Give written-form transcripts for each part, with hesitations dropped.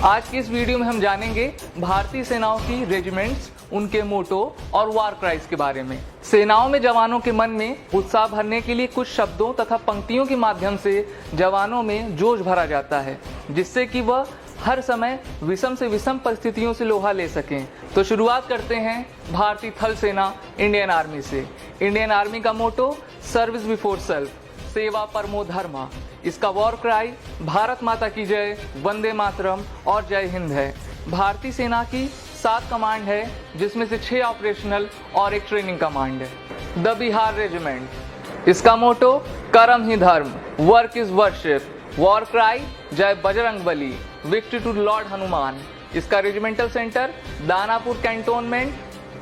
आज की इस वीडियो में हम जानेंगे भारतीय सेनाओं की रेजिमेंट्स, उनके मोटो और वार क्राइज के बारे में। सेनाओं में जवानों के मन में उत्साह भरने के लिए कुछ शब्दों तथा पंक्तियों के माध्यम से जवानों में जोश भरा जाता है, जिससे कि वह हर समय विषम से विषम परिस्थितियों से लोहा ले सकें। तो शुरुआत करते हैं भारतीय थल सेना इंडियन आर्मी से। इंडियन आर्मी का मोटो सर्विस बिफोर सेल्फ, सेवा परमो धर्मा। इसका वॉर क्राई भारत माता की जय, वंदे मातरम और जय हिंद है। भारतीय सेना की 7 कमांड है, जिसमें से 6 ऑपरेशनल और 1 ट्रेनिंग कमांड है। द बिहार रेजिमेंट, इसका मोटो कर्म ही धर्म, work is worship. War cry जय Bajrangbali, victory to Lord Hanuman. इसका regimental centre Danapur cantonment,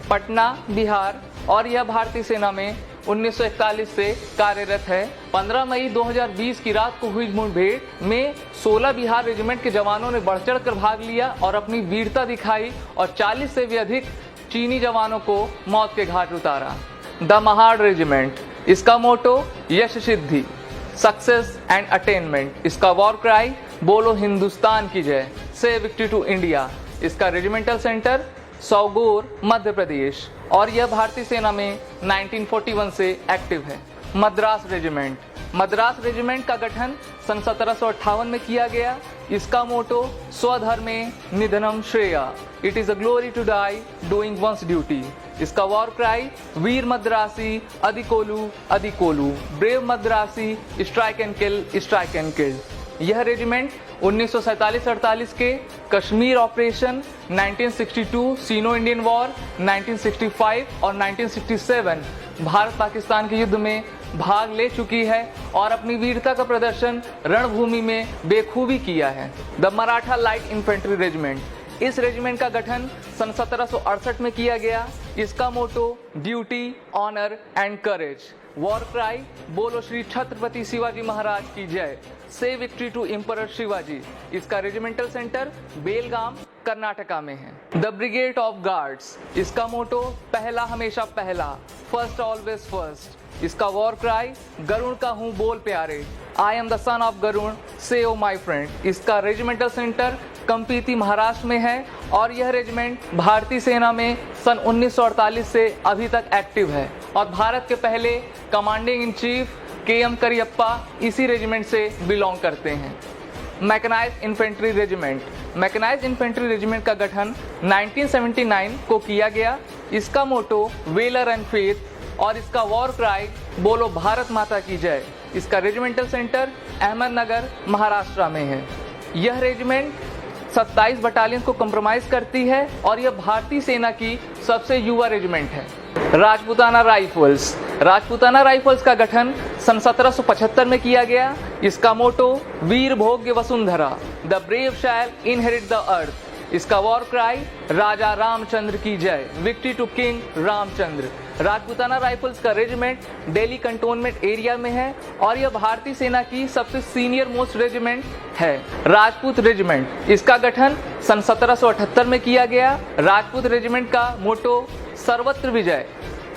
Patna, Bihar और यह भारतीय सेना में 1941 से कार्यरत है। 15 मई 2020 की रात को हुई मुठभेड़ में 16 बिहार रेजिमेंट के जवानों ने बढ़ चढ़ कर भाग लिया और अपनी वीरता दिखाई और 40 से भी अधिक चीनी जवानों को मौत के घाट उतारा। द महाड़ रेजिमेंट, इसका मोटो यश सिद्धि, सक्सेस एंड अटेनमेंट। इसका वॉर क्राई बोलो हिंदुस्तान की जय, से विक्ट्री टू इंडिया। इसका रेजिमेंटल सेंटर सौगोर, मध्य प्रदेश और यह भारतीय सेना में 1941 से एक्टिव है। मद्रास रेजिमेंट, मद्रास रेजिमेंट का गठन सन 1758 में किया गया। इसका मोटो स्वधर्मे निधनम श्रेया, it is a glory to die doing one's duty. इसका वॉर क्राई वीर मद्रासी अधिकोलू अधिकोलू, brave Madrasi strike and kill, strike and kill. यह रेजिमेंट 1947-48 के Kashmir operation, 1962 Sino Indian war, 1965 और 1967 भारत पाकिस्तान के युद्ध में भाग ले चुकी है और अपनी वीरता का प्रदर्शन रणभूमि में बेखूबी किया है। The Maratha light infantry regiment, इस रेजिमेंट का गठन सन 1768 में किया गया। इसका motto duty, honour and courage. War cry बोलो श्री छत्रपति शिवाजी महाराज की जय, say victory to emperor Shivaji. इसका रेजिमेंटल सेंटर बेलगाम, कर्नाटका में है। द ब्रिगेड ऑफ गार्ड्स, इसका मोटो पहला हमेशा पहला, फर्स्ट ऑलवेज फर्स्ट। इसका वॉर क्राई गरुण का हूँ बोल प्यारे, I am the son of Garun, say O my friend. इसका रेजिमेंटल सेंटर कंपीती, महाराष्ट्र में है और यह रेजिमेंट भारतीय सेना में सन 1948 से अभी तक एक्टिव है और भारत के पहले commanding in chief KM Cariappa इसी रेजिमेंट से बिलोंग करते हैं। Mechanised infantry regiment, mechanised infantry regiment का गठन 1979 को किया गया। इसका मोटो वेलर एंड फेथ और इसका वॉर क्राई बोलो भारत माता की जय। इसका रेजिमेंटल सेंटर अहमदनगर, महाराष्ट्र में है। यह रेजिमेंट 27 बटालियन को कंप्रोमाइज करती है और यह भारतीय सेना की सबसे युवा रेजिमेंट है। राजपूताना राइफल्स, राजपूताना राइफल्स का गठन सन 1775 में किया गया। इसका मोटो वीर भोग्य वसुंधरा, the brave shall inherit the earth. इसका वॉर क्राई राजा रामचंद्र की जय, victory to king Ramchandra. Rajputana rifles का रेजिमेंट दिल्ली कंटोनमेंट एरिया में है और यह भारतीय सेना की सबसे सीनियर मोस्ट रेजिमेंट है। राजपूत रेजिमेंट, इसका गठन सन 1778 में किया गया। राजपूत रेजिमेंट का मोटो सर्वत्र विजय,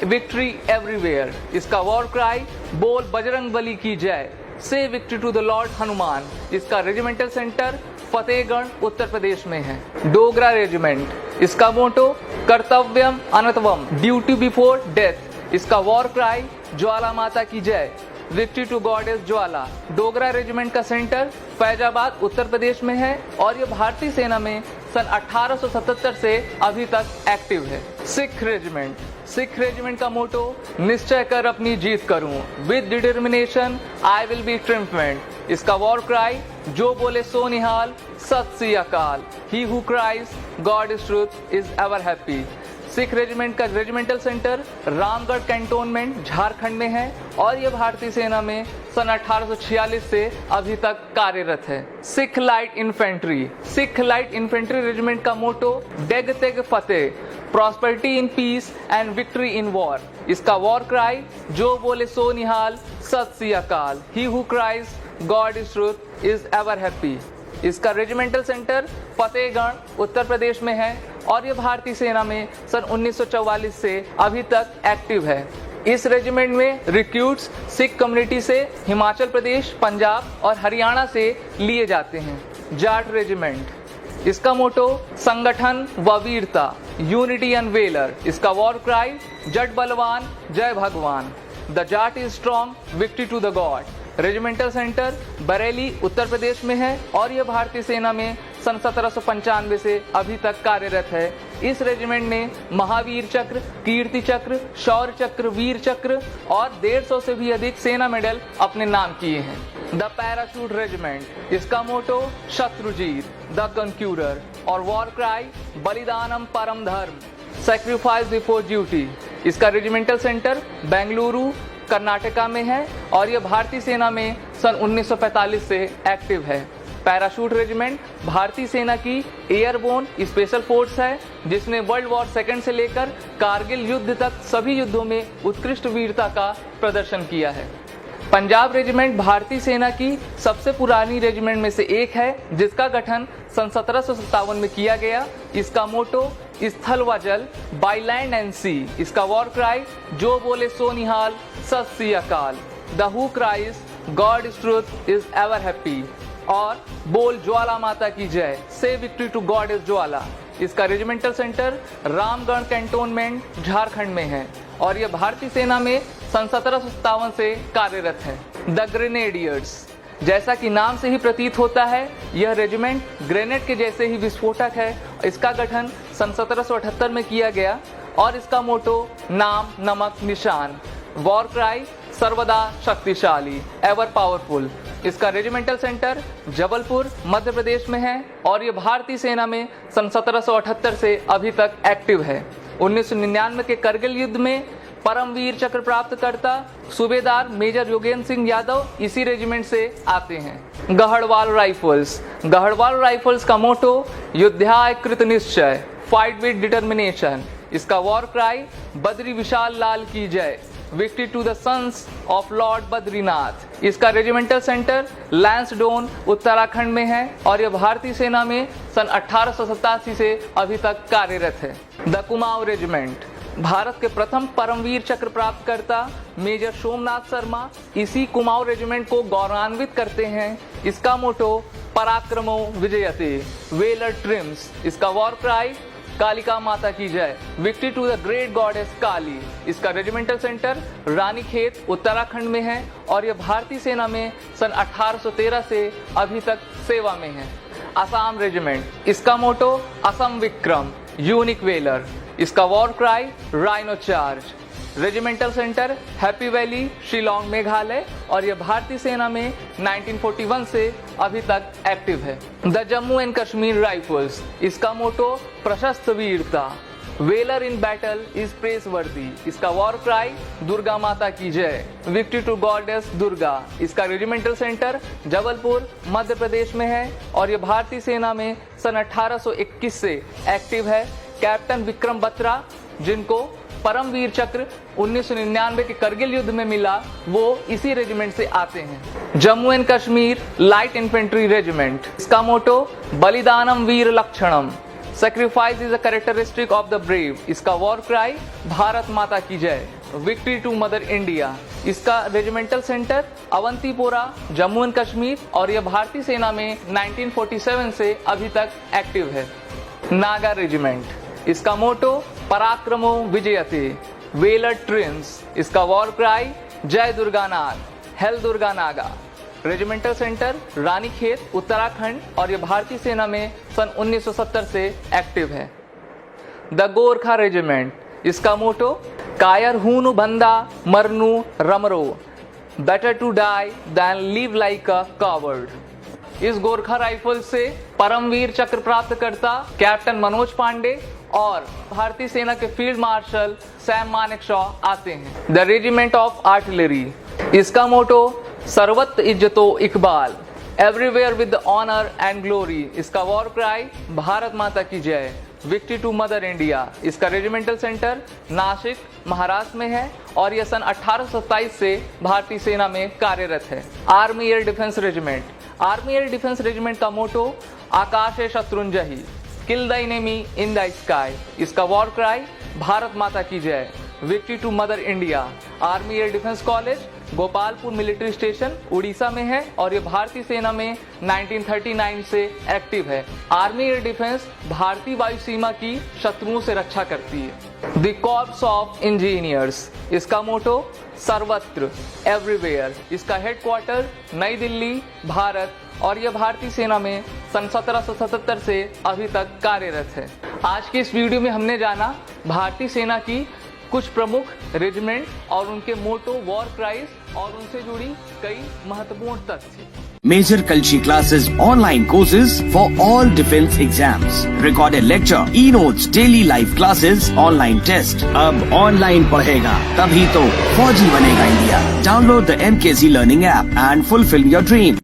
विक्ट्री एवरीवेयर। इसका वॉर क्राई बोल बजरंगबली की जय, say victory to the lord Hanuman. इसका रेजिमेंटल सेंटर फतेहगढ़, उत्तर प्रदेश में है। डोगरा रेजिमेंट, इसका मोटो कर्तव्यम अनतवम, ड्यूटी बिफोर डेथ। इसका वॉर क्राई ज्वाला माता की जय, victory to goddess Jwala. Dogra regiment का सेंटर फैजाबाद, उत्तर प्रदेश में है और यह भारतीय सेना में सन 1877 से अभी तक एक्टिव है। सिख रेजिमेंट, सिख रेजिमेंट का मोटो निश्चय कर अपनी जीत करूं, with determination I will be triumphant. इसका वॉर क्राई जो बोले सो निहाल, सत श्री अकाल, he who cries God is truth is ever happy. Sikh regiment का regimental centre Ramgarh cantonment, Jharkhand में है और यह भारतीय सेना में सन 1846 से अभी तक कार्यरत है। Sikh light infantry, Sikh light infantry regiment का मोटो डेग तेग फतेह, prosperity in peace and victory in war. इसका वॉर क्राई जो बोले सो निहाल, सत श्री अकाल, he who cries God is truth is ever happy. इसका रेजिमेंटल सेंटर फतेहगढ़, उत्तर प्रदेश में है और यह भारतीय सेना में सन 1944 से अभी तक एक्टिव है। इस रेजिमेंट में रिक्रूट्स सिख कम्युनिटी से हिमाचल प्रदेश, पंजाब और हरियाणा से लिए जाते हैं। जाट रेजिमेंट, इसका मोटो संगठन व वीरता, यूनिटी एंड वेलर। इसका वॉर क्राई जट बलवान जय भगवान, the Jat is strong victory to the god. Regimental centre Bareilly Uttar Pradesh में है और यह भारतीय सेना में सन 1795 से अभी तक कार्यरत है। इस रेजिमेंट ने महावीर चक्र, कीर्ति चक्र, शौर्य चक्र, वीर चक्र और 150 से भी अधिक सेना मेडल अपने नाम किए हैं। द पैराशूट रेजिमेंट, इसका मोटो शत्रुजीत द कन्क्यूरर और वॉर क्राई बलिदानम परम धर्म, सैक्रिफाइस बिफोर ड्यूटी। इसका रेजिमेंटल सेंटर बेंगलुरु कर्नाटका में है और यह भारतीय सेना में सन 1945 से एक्टिव है। पैराशूट रेजिमेंट भारतीय सेना की एयरबोर्न स्पेशल फोर्स है जिसने वर्ल्ड वॉर सेकेंड से लेकर कारगिल युद्ध तक सभी युद्धों में उत्कृष्ट वीरता का प्रदर्शन किया है। पंजाब रेजिमेंट भारतीय सेना की सबसे पुरानी रेजिमेंट में से एक है जिसका गठन सन 1757 में किया गया। इसका मोटो स्थल व जल, बाय लैंड एंड सी। इसका वॉर क्राई जो बोले सो निहाल, सत श्री अकाल, the who cries God is truth is ever happy और बोल ज्वाला माता की जय, say victory to God is ज्वाला। इसका regimental centre Ramgarh cantonment Jharkhand में है और यह भारतीय सेना में सन 1757 से कार्यरत है। द ग्रेनेडियर्स, जैसा कि नाम से ही प्रतीत होता है यह रेजिमेंट ग्रेनेड के जैसे ही विस्फोटक है। इसका गठन सन 1778 में किया गया और इसका मोटो नाम नमक निशान, वॉर क्राई सर्वदा शक्तिशाली एवर पावरफुल। इसका रेजिमेंटल सेंटर जबलपुर मध्य प्रदेश में है और यह भारतीय सेना में सन 1778 से अभी तक एक्टिव है। 1999 के करगिल युद्ध में परमवीर चक्र प्राप्त करता सूबेदार मेजर योगेंद्र सिंह यादव इसी रेजिमेंट से आते हैं। गढ़वाल राइफल्स, गढ़वाल राइफल्स का मोटो युद्धाय कृत निश्चय, फाइट विद डिटर्मिनेशन। इसका वॉर क्राई बद्री विशाल लाल की जय, victory to the sons of lord Badrinath. इसका रेजिमेंटल सेंटर लैंसडोन उत्तराखंड में है और यह भारतीय सेना में सन 1887 से अभी तक कार्यरत है। द कुमाऊं रेजिमेंट, भारत के प्रथम परमवीर चक्र प्राप्त करता मेजर सोमनाथ शर्मा इसी कुमाऊं रेजिमेंट को गौरवान्वित करते हैं। इसका मोटो पराक्रमो विजयते, वेलर ट्रिम्स। इसका वॉर क्राई कालिका माता की जय, victory to the great goddess Kali. इसका रेजिमेंटल सेंटर रानीखेत उत्तराखंड में है और यह भारतीय सेना में सन 1813 से अभी तक सेवा में है। असम रेजिमेंट, इसका मोटो असम विक्रम, यूनिक वेलर। इसका war cry rhino charge. Regimental centre happy valley Shillong Meghalaya और यह भारतीय सेना में 1941 से अभी तक एक्टिव है। The Jammu and Kashmir rifles, इसका मोटो प्रशस्त वीरता, वेलर इन बैटल इज प्रेसवर्दी। इसका वॉर क्राई दुर्गा माता की जय, विक्ट्री टू गॉडेस दुर्गा। इसका रेजिमेंटल सेंटर जबलपुर मध्य प्रदेश में है और यह भारतीय सेना में सन 1821 से एक्टिव है। कैप्टन विक्रम बत्रा जिनको परमवीर चक्र 1999 के करगिल युद्ध में मिला वो इसी रेजिमेंट से आते हैं। Jammu and Kashmir light infantry regiment, इसका मोटो बलिदानम वीर लक्षणम, sacrifice is a characteristic of the brave. इसका वॉर क्राई भारत माता की जय, विक्ट्री टू मदर इंडिया। इसका regimental centre Awantipora Jammu and Kashmir और यह भारतीय सेना में 1947 से अभी तक एक्टिव है। नागा रेजिमेंट, इसका मोटो पराक्रमो विजयते, वेलर ट्रिम्स। इसका वॉर क्राई जय Durga Naga, hail Durga Naga. Regimental centre Ranikhet Uttarakhand और यह भारतीय सेना में सन 1970 से एक्टिव है। द गोरखा रेजिमेंट, इसका मोटो कायर हूनु बंदा मरनु रमरो, better to die than live like a coward. इस गोरखा राइफल से परमवीर चक्र प्राप्त करता कैप्टन मनोज पांडे और भारतीय सेना के फील्ड मार्शल सैम मानेकशॉ आते हैं। द रेजिमेंट ऑफ आर्टिलरी, इसका मोटो सर्वत्र इज्जतो इकबाल, everywhere with honour and glory. इसका वॉर क्राई भारत माता की जय, विक्ट्री टू मदर इंडिया। इसका रेजिमेंटल सेंटर नासिक महाराष्ट्र में है और यह सन 1827 से भारतीय सेना में कार्यरत है। Army air defence regiment, army air defence regiment का मोटो आकाशे शत्रुंजयी, kill the enemy in the sky. इसका वॉर क्राई भारत माता की जय, victory to mother India. Army air defence college Gopalpur military station Odisha में है और ये भारतीय सेना में 1939 से एक्टिव है। आर्मी एयर डिफेंस भारतीय वायु सीमा की शत्रुओं से रक्षा करती है। द कॉर्प्स ऑफ इंजीनियर्स, इसका मोटो सर्वत्र एवरीवेयर। इसका हेडक्वार्टर नई दिल्ली भारत और यह भारतीय सेना में सन 1777 से अभी तक कार्यरत है। आज की इस वीडियो में हमने जाना भारतीय सेना की कुछ प्रमुख रेजिमेंट और उनके मोटो, वॉर क्राइज और उनसे जुड़ी कई महत्वपूर्ण तथ्य। Major Kalshi classes, online courses for all defense exams, recorded lecture, e-notes, daily live classes, online test। अब online पढ़ेगा तभी तो फौजी बनेगा India. Download the MKC Learning app and fulfill your dream।